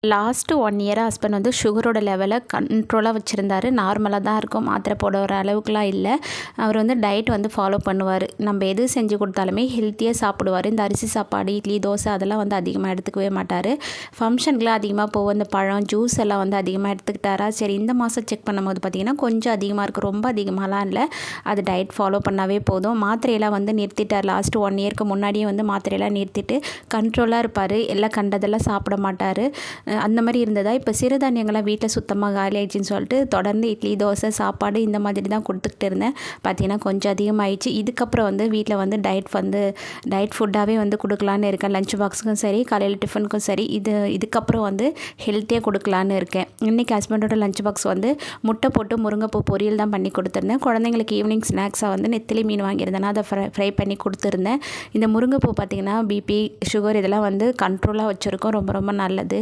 Last 1 இயராக husband வந்து சுகரோட லெவலை கண்ட்ரோலாக வச்சுருந்தாரு. நார்மலாக தான் இருக்கும், மாத்திரை போடுற அளவுக்குலாம் இல்லை. அவர் வந்து டயட் வந்து ஃபாலோ பண்ணுவார். நம்ம எது செஞ்சு கொடுத்தாலுமே ஹெல்த்தியாக சாப்பிடுவார். இந்த அரிசி சாப்பாடு, இட்லி, தோசை அதெல்லாம் வந்து அதிகமாக எடுத்துக்கவே மாட்டார். ஃபங்க்ஷனுக்குலாம் அதிகமாக போவோம். இந்த பழம், ஜூஸ் எல்லாம் வந்து அதிகமாக எடுத்துக்கிட்டாரா. சரி, இந்த மாதம் செக் பண்ணும்போது பார்த்திங்கன்னா கொஞ்சம் அதிகமாக இருக்குது, ரொம்ப அதிகமாகலாம் இல்லை. அது டயட் ஃபாலோ பண்ணாவே போதும். மாத்திரையெல்லாம் வந்து நிறுத்திட்டார். லாஸ்ட்டு 1 இயருக்கு முன்னாடியே வந்து மாத்திரையெல்லாம் நிறுத்திட்டு கண்ட்ரோலாக இருப்பார். எல்லாம் கண்டதெல்லாம் சாப்பிட மாட்டார். அந்த மாதிரி இருந்ததா. இப்போ சிறுதானியங்கள்லாம் வீட்டில் சுத்தமாக காலி ஆயிடுச்சின்னு சொல்லிட்டு தொடர்ந்து இட்லி, தோசை, சாப்பாடு இந்த மாதிரி தான் கொடுத்துக்கிட்டு இருந்தேன். பார்த்திங்கன்னா கொஞ்சம் அதிகமாகிடுச்சு. இதுக்கப்புறம் வந்து வீட்டில் வந்து டயட் ஃபுட்டாகவே வந்து கொடுக்கலான்னு இருக்கேன். லஞ்ச் பாக்ஸுக்கும் சரி, காலையில் டிஃபனுக்கும் சரி, இதுக்கப்புறம் வந்து ஹெல்த்தியாக கொடுக்கலான்னு இருக்கேன். இன்றைக்கி ஹஸ்பண்டோட லஞ்ச் பாக்ஸ் வந்து முட்டை போட்டு முருங்கைப்பூ பொரியல் தான் பண்ணி கொடுத்துருந்தேன். குழந்தைங்களுக்கு ஈவினிங் ஸ்நாக்ஸாக வந்து நெத்திலி மீன் வாங்கியிருந்தேன், அதை ஃப்ரை பண்ணி கொடுத்துருந்தேன். இந்த முருங்கைப்பூ பார்த்திங்கன்னா பிபி, சுகர் இதெல்லாம் வந்து கண்ட்ரோலாக வச்சுருக்கோம். ரொம்ப ரொம்ப நல்லது.